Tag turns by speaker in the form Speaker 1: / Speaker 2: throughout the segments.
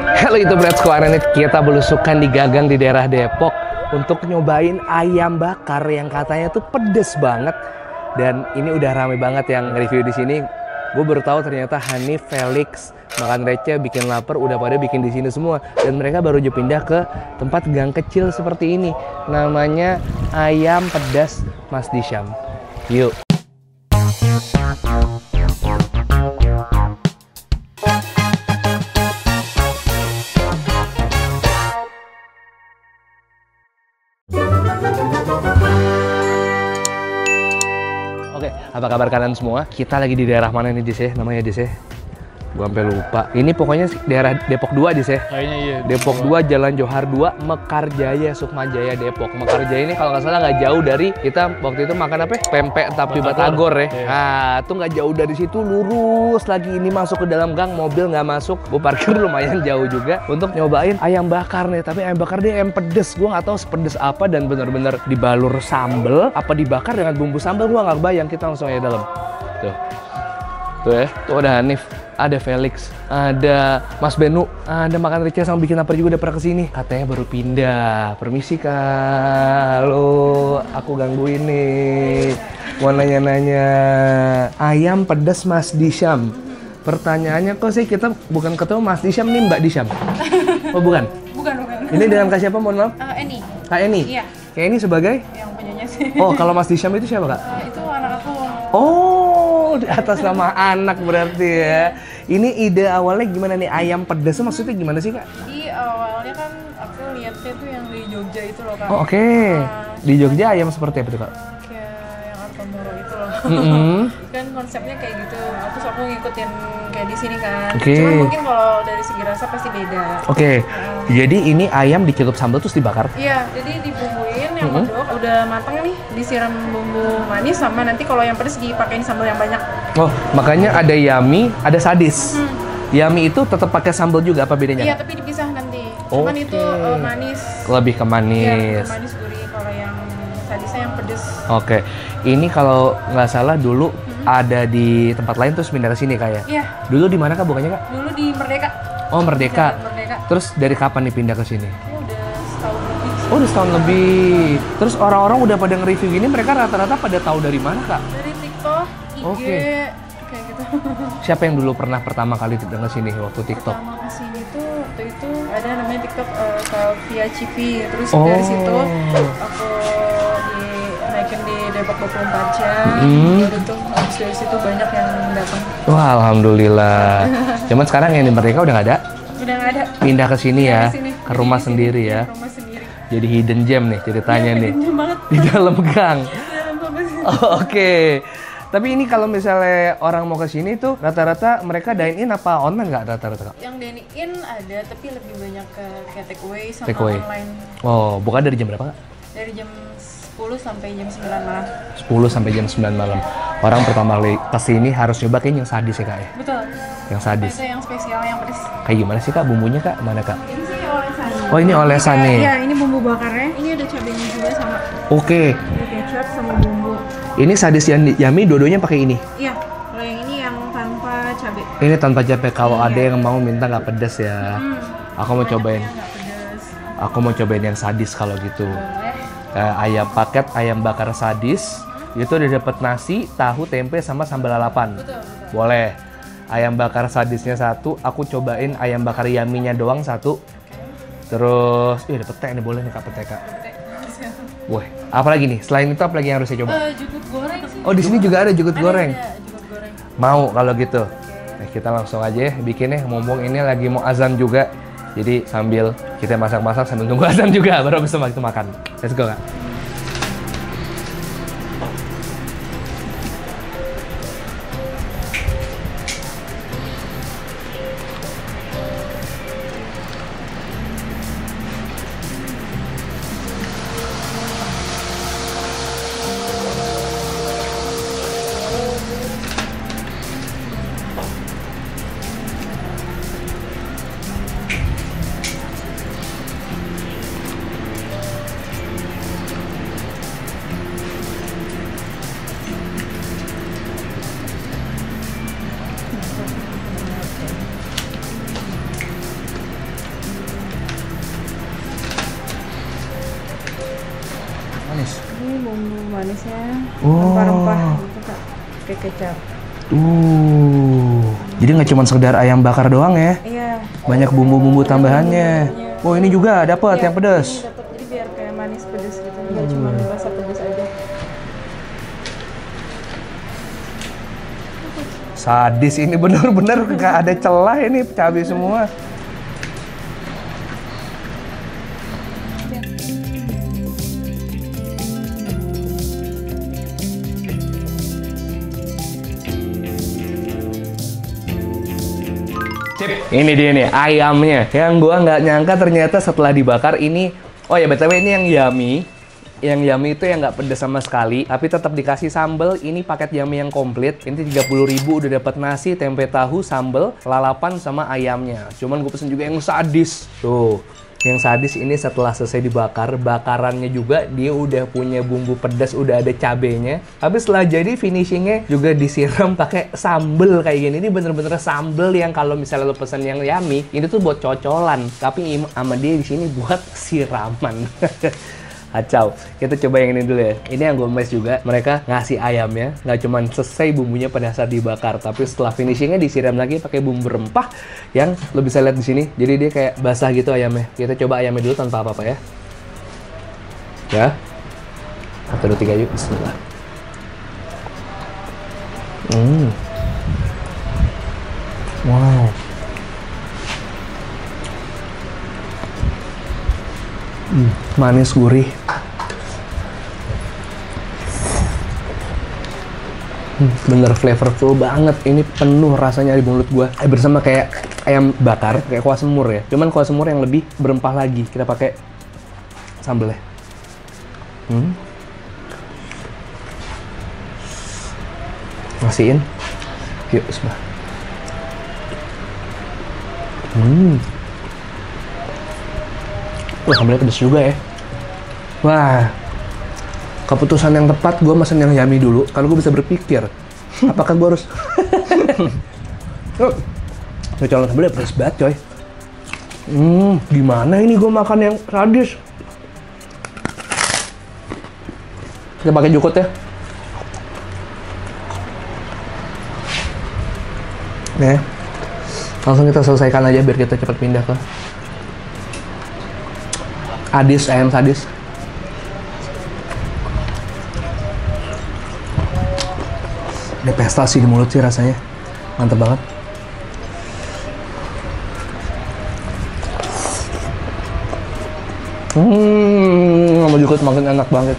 Speaker 1: Halo YouTubers, hari ini kita belusukan di Gagang di daerah Depok untuk nyobain ayam bakar yang katanya tuh pedes banget. Dan ini udah rame banget yang review di sini. Gue baru tahu ternyata Hanif, Felix, Makan Receh, Bikin Lapar udah pada bikin di sini semua. Dan mereka baru aja pindah ke tempat gang kecil seperti ini. Namanya Ayam Pedas Mas Disham. Yuk. Oke, apa kabar kalian semua? Kita lagi di daerah mana nih, Dis ya? Namanya Dis ya? Gua sampai lupa. Ini pokoknya daerah Depok 2, Dis ya?
Speaker 2: Kayaknya iya.
Speaker 1: Depok 2, Jalan Johar 2, Mekarjaya, Sukmajaya, Depok. Mekarjaya ini kalau nggak salah nggak jauh dari kita waktu itu makan apa? Pempek tapi Batagor ya.
Speaker 2: Iya.
Speaker 1: Nah, tuh nggak jauh dari situ, lurus lagi ini masuk ke dalam gang, mobil nggak masuk. Gue parkir lumayan jauh juga untuk nyobain ayam bakar nih. Tapi ayam bakar dia ayam pedes. Gue nggak tahu sepedes apa dan bener-bener dibalur sambel apa dibakar dengan bumbu sambal. Gue nggak bayang. Kita langsung aja dalam. Tuh ya, tuh ada Hanif. Ada Felix, ada Mas Benu, ada Makan Receh sama Bikin Lapar juga udah pernah kesini. Katanya baru pindah. Permisi Kak, halo, aku gangguin nih. Mau nanya-nanya. Ayam pedas Mas Disham. Pertanyaannya kok sih kita bukan ketemu Mas Disham nih, Mbak Disham? Oh bukan?
Speaker 3: Bukan.
Speaker 1: Ini dengan Kak siapa, mohon maaf?
Speaker 3: Eni.
Speaker 1: Kak Eni?
Speaker 3: Iya.
Speaker 1: Kak Eni sebagai?
Speaker 3: Yang punyanya sih.
Speaker 1: Oh, kalau Mas Disham itu siapa Kak?
Speaker 3: Itu anak aku.
Speaker 1: Oh, di atas nama anak berarti ya. Ini ide awalnya gimana nih? Ayam pedas maksudnya gimana sih Kak?
Speaker 3: Di awalnya kan aku lihatnya tuh yang di Jogja itu loh Kak.
Speaker 1: Oh, oke. Di Jogja ayam seperti apa tuh Kak?
Speaker 3: Kayak yang Artomoro itu loh.
Speaker 1: Mm-hmm.
Speaker 3: Kan konsepnya kayak gitu. Terus aku ngikutin kayak di sini kan.
Speaker 1: Oke.
Speaker 3: Cuman mungkin kalau dari segi rasa pasti beda.
Speaker 1: Oke. Jadi ini ayam dicelup sambal terus dibakar?
Speaker 3: Iya, jadi dibumbuin yang medok udah mateng nih, disiram bumbu manis sama nanti kalau yang pedas dipakein sambal yang banyak.
Speaker 1: Oh, makanya ada yummy, ada sadis. Yummy itu tetap pakai sambal juga apa bedanya?
Speaker 3: Iya, tapi dipisah nanti. Cuman
Speaker 1: Oke.
Speaker 3: itu manis.
Speaker 1: Lebih ke
Speaker 3: Iya,
Speaker 1: manis.
Speaker 3: manis gurih. Kalau yang sadisnya yang pedes.
Speaker 1: Oke. Ini kalau nggak salah dulu ada di tempat lain terus pindah ke sini kayak.
Speaker 3: Iya,
Speaker 1: Dulu di mana Kak bukannya Kak?
Speaker 3: dulu di Merdeka.
Speaker 1: Oh, Merdeka.
Speaker 3: Jalan Merdeka.
Speaker 1: Terus dari kapan nih pindah ke sini?
Speaker 3: Ini udah setahun lebih.
Speaker 1: Oh, udah setahun lebih. Terus orang-orang udah pada nge-review gini, mereka rata-rata pada tahu dari mana Kak?
Speaker 3: Dari TikTok, IG,
Speaker 1: Oke.
Speaker 3: kayak gitu.
Speaker 1: Siapa yang dulu pernah pertama kali datang ke sini waktu TikTok?
Speaker 3: Pertama kesini tuh waktu itu ada namanya TikTok Via Civi. Terus
Speaker 1: Oh.
Speaker 3: dari situ aku dinaikin di Depok 24 jam. Udah tuh habis dari situ banyak yang datang.
Speaker 1: Wah, alhamdulillah. Cuman sekarang yang di Merdeka udah nggak ada.
Speaker 3: Udah nggak ada.
Speaker 1: Pindah ke sini ya,
Speaker 3: Di sini.
Speaker 1: ke rumah
Speaker 3: Di sini.
Speaker 1: sendiri ya.
Speaker 3: Ke rumah sendiri.
Speaker 1: Jadi hidden gem nih ceritanya nih.
Speaker 3: Pinjam banget.
Speaker 1: Di dalam gang.
Speaker 3: Dalam bagus.
Speaker 1: Oh, oke. Tapi ini kalau misalnya orang mau ke sini tuh rata-rata mereka dine in apa online nggak rata-rata Kak?
Speaker 3: Yang dine in ada, tapi lebih banyak ke kayak take away sama
Speaker 1: Take away.
Speaker 3: online.
Speaker 1: Oh, buka dari jam berapa Kak?
Speaker 3: Dari jam 10 sampai jam 9 malam.
Speaker 1: 10 sampai jam 9 malam. Orang pertama kali ke sini harus coba kayaknya yang sadis ya Kak ya?
Speaker 3: Betul.
Speaker 1: Yang sadis.
Speaker 3: Ada yang spesial yang pedas.
Speaker 1: Kayak gimana sih Kak bumbunya Kak? Mana Kak?
Speaker 3: Ini sih olesan.
Speaker 1: Oh, ini olesan nih.
Speaker 3: Iya, ini bumbu bakarnya. Ini ada cabenya juga sama.
Speaker 1: Oke.
Speaker 3: Ada kecap sama bumbu.
Speaker 1: Ini sadis yang yummy dua-duanya pakai ini.
Speaker 3: Iya, kalau yang ini yang tanpa cabai.
Speaker 1: Ini tanpa cabai. Kalau ada yang mau minta nggak pedas ya. Aku mau cobain.
Speaker 3: Nggak pedas.
Speaker 1: Aku mau cobain yang sadis kalau gitu.
Speaker 3: Boleh.
Speaker 1: Ayam paket ayam bakar sadis. Itu udah dapet nasi, tahu, tempe sama sambal lalapan.
Speaker 3: Betul.
Speaker 1: Boleh. Ayam bakar sadisnya satu. Aku cobain ayam bakar yummy-nya doang satu. Terus, dapet petek nih, boleh nih Kak petek Kak. Wah, apalagi nih? Selain itu apalagi yang harus saya coba?
Speaker 3: Jukut goreng sih.
Speaker 1: Oh, di sini juga ada jukut goreng.
Speaker 3: Ada jukut goreng.
Speaker 1: Mau kalau gitu. Nah, kita langsung aja ya bikinnya. Mumpung ini lagi mau azan juga. Jadi sambil kita masak-masak sambil tunggu azan juga baru bisa waktu makan. Let's go Kak. Manis.
Speaker 3: Ini bumbu manisnya,
Speaker 1: Oh.
Speaker 3: rempah-rempah gitu Kak, kayak kecap.
Speaker 1: Jadi nggak cuma sekedar ayam bakar doang ya?
Speaker 3: Iya.
Speaker 1: Banyak bumbu-bumbu tambahannya. Oh ini juga dapat
Speaker 3: Iya,
Speaker 1: yang pedas.
Speaker 3: Ini dapat, jadi biar kayak manis pedas gitu, nggak cuma rasa pedas aja.
Speaker 1: Sadis ini bener-bener nggak ada celah ini cabai semua. Ini dia nih ayamnya yang gua nggak nyangka ternyata setelah dibakar ini. Oh ya BTW ini yang yummy. Yang yummy itu yang nggak pedas sama sekali, tapi tetap dikasih sambal. Ini paket yummy yang komplit. Ini 30.000 udah dapat nasi, tempe tahu, sambal, lalapan sama ayamnya. Cuman gue pesen juga yang sadis. Tuh, yang sadis ini setelah selesai dibakar, bakarannya juga dia udah punya bumbu pedas, udah ada cabenya. Tapi setelah jadi finishingnya juga disiram pakai sambal kayak gini. Ini bener-bener sambal yang kalau misalnya lo pesen yang yummy, ini tuh buat cocolan. Tapi sama dia di sini buat siraman. Kacau. Kita coba yang ini dulu ya. Ini yang gue mes juga. Mereka ngasih ayamnya, nggak cuman selesai bumbunya pada saat dibakar, tapi setelah finishingnya disiram lagi pakai bumbu rempah yang lo bisa lihat di sini. Jadi dia kayak basah gitu ayamnya. Kita coba ayamnya dulu tanpa apa-apa ya. Ya. 1, 2, 3 yuk. Bismillah. Wow. Manis gurih. Bener flavorful banget. Ini penuh rasanya di mulut gua. Bersama kayak ayam bakar, kayak kuah semur ya. Cuman kuah semur yang lebih berempah lagi. Kita pakai sambelnya. Masihin. Yuk, bismillah. Wah, sambalnya pedas juga ya. Wah, keputusan yang tepat gue mesen yang yummy dulu. Kalau gue bisa berpikir, apakah gue harus... Cocolan sambalnya pedas banget coy. Gimana ini gue makan yang sadis? Kita pakai jukut ya. Nih, langsung kita selesaikan aja biar kita cepat pindah ke Adis, ayam sadis. Ada pesta sih di mulut sih rasanya. Mantap banget. Sama jukut makin enak banget.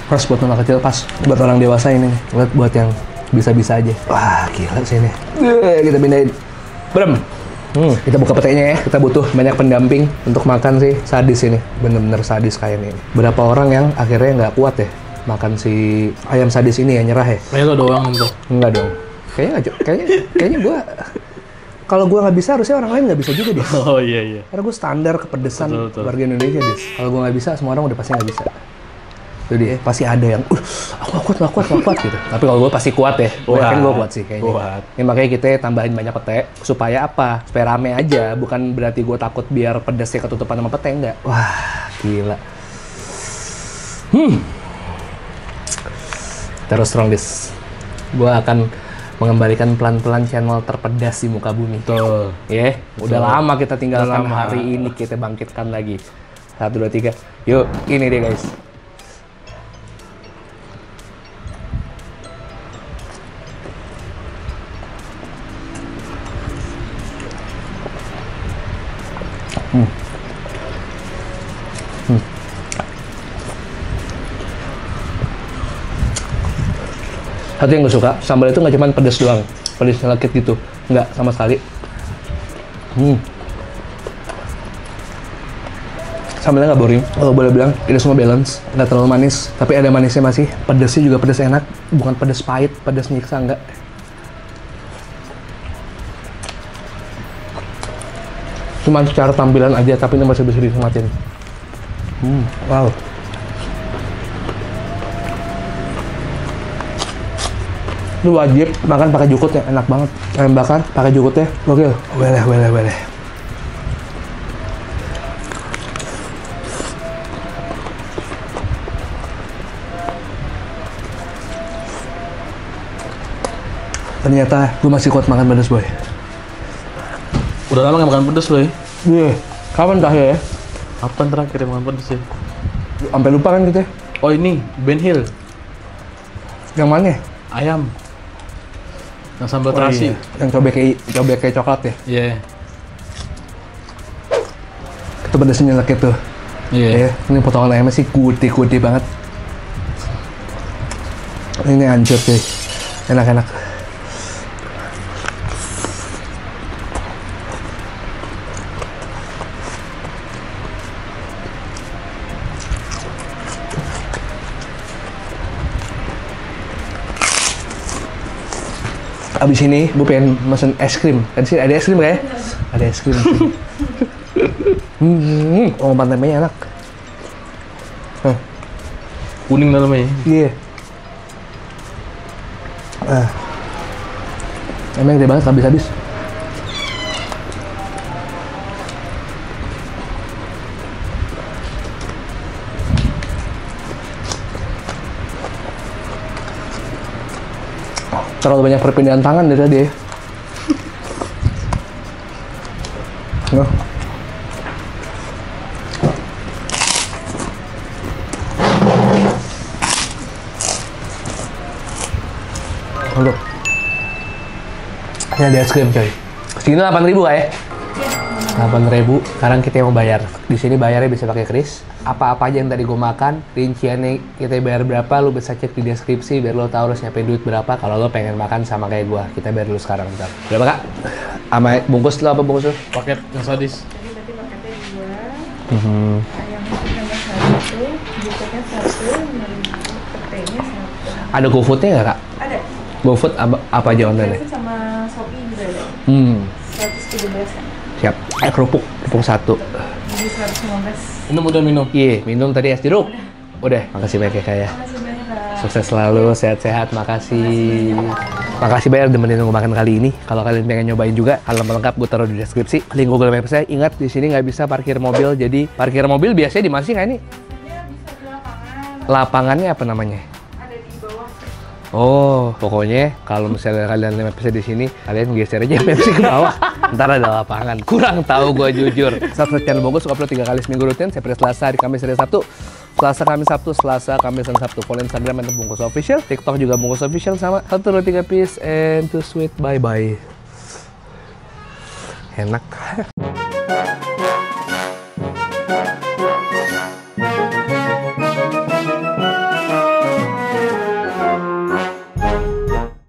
Speaker 1: Pas buat anak kecil, pas buat orang dewasa ini. Lihat buat yang bisa-bisa aja. Wah, gila sih ini. Kita pindahin. Brem. Kita buka petainya ya. Kita butuh banyak pendamping untuk makan sih sadis ini. Bener-bener sadis kayak ini. Berapa orang yang akhirnya nggak kuat ya makan si ayam sadis ini ya, nyerah ya?
Speaker 2: Kayak lo doang tuh.
Speaker 1: Enggak dong. Kayaknya gue kalau gue nggak bisa, harusnya orang lain nggak bisa juga deh.
Speaker 2: Oh iya.
Speaker 1: Karena gue standar kepedesan
Speaker 2: Betul.
Speaker 1: warga Indonesia deh. Kalau gue nggak bisa, semua orang udah pasti nggak bisa. Jadi pasti ada yang, aku nggak kuat gitu. Tapi kalau gue pasti kuat ya. Gue yakin gue kuat sih kayaknya.
Speaker 2: Kuat.
Speaker 1: Ya, makanya kita tambahin banyak pete supaya apa? Supaya rame aja. Bukan berarti gue takut biar pedesnya ketutupan sama pete, enggak. Wah, gila. Terus strong this. Gue akan mengembalikan pelan-pelan channel terpedas di muka bumi.
Speaker 2: Betul.
Speaker 1: Ya, udah lama kita tinggalkan.
Speaker 2: Udah lama.
Speaker 1: Hari ini kita bangkitkan lagi. 1, 2, 3. Yuk, ini deh guys. Satu yang gue suka, sambal itu nggak cuma pedas doang, pedas nyelekit gitu, nggak sama sekali. Sambalnya nggak boring, kalau boleh bilang ini semua balance, nggak terlalu manis, tapi ada manisnya masih, pedasnya juga pedas enak, bukan pedas pahit, pedas nyiksa nggak. Cuma secara tampilan aja, tapi ini masih bisa dinikmatin. Wow. Lu wajib makan pakai jukut ya, enak banget. Ayam bakar pakai jukutnya, gokil. Weleh. Ternyata gue masih kuat makan pedas, boy.
Speaker 2: Udah lama gak makan pedes lo ya?
Speaker 1: Iya, kapan terakhir ya?
Speaker 2: Kapan terakhir makan pedes ya?
Speaker 1: Sampai lupa kan kita?
Speaker 2: Oh ini, Ben Hill.
Speaker 1: Yang mana?
Speaker 2: Ayam. Yang sambal
Speaker 1: Oh,
Speaker 2: terasi.
Speaker 1: iya. Yang cobek kayak coklat ya?
Speaker 2: Iya.
Speaker 1: Itu pedasnya enak itu.
Speaker 2: Iya.
Speaker 1: Ini potongan ayamnya sih gede banget. Ini hancur sih. Enak. Abis ini, gue pengen mesen es krim. Kan sih ada es krim nggak ya? Ada es krim. Oh, temanya enak.
Speaker 2: Kuning dalamnya.
Speaker 1: Iya. Emang gede banget, habis-habis. Terlalu banyak perpindahan tangan dari tadi ya. Nah. Untuk ini ada es krim coy. Segini 8.000 kah ya? 8.000. Sekarang kita mau bayar. Di sini bayarnya bisa pakai kris. Apa-apa aja yang tadi gue makan, rinciannya kita bayar berapa, lu bisa cek di deskripsi biar lo tahu harus nyampe duit berapa kalau lo pengen makan sama kayak gue. Kita bayar dulu sekarang, bentar. Berapa kak? Sama bungkus lo apa bungkus lo?
Speaker 2: Paket yang sadis.
Speaker 3: Jadi berarti paketnya 2, ayam bakar 1, jukutnya 1, petenya 1.
Speaker 1: Ada GoFood-nya nggak kak?
Speaker 3: Ada.
Speaker 1: GoFood apa aja online-nya?
Speaker 3: Itu sama Shopee juga ada. 117 kan.
Speaker 1: Siap. Kerupuk 1.
Speaker 3: Jadi 115.
Speaker 2: Minum udah minum.
Speaker 1: Iya, minum tadi es jeruk. Udah, makasih banyak ya kak ya.
Speaker 3: Makasih banyak Kak.
Speaker 1: Sukses selalu, sehat-sehat, makasih. Makasih banyak demenin gue makan kali ini. Kalau kalian pengen nyobain juga, halaman lengkap gue taruh di deskripsi. Link Google Maps saya. Ingat di sini nggak bisa parkir mobil, jadi parkir mobil biasanya di mana sih nggak ini?
Speaker 3: Dia bisa di lapangan.
Speaker 1: Lapangannya apa namanya?
Speaker 3: Ada di bawah.
Speaker 1: Oh, pokoknya kalau misalnya kalian lihat Mapsnya di sini, kalian geser aja Mapsnya ke bawah. Ntar ada lapangan. Kurang tahu gue jujur. Subscribe channel Bungkus, upload 3 kali seminggu rutin. Saya Selasa, hari Kamis, hari Sabtu. Selasa, Kamis, Sabtu, Selasa, Kamis, dan Sabtu. Follow Instagram dan Bungkus Official. TikTok juga Bungkus Official sama. 1, 2, 3, peace and to sweet. Bye-bye. Enak.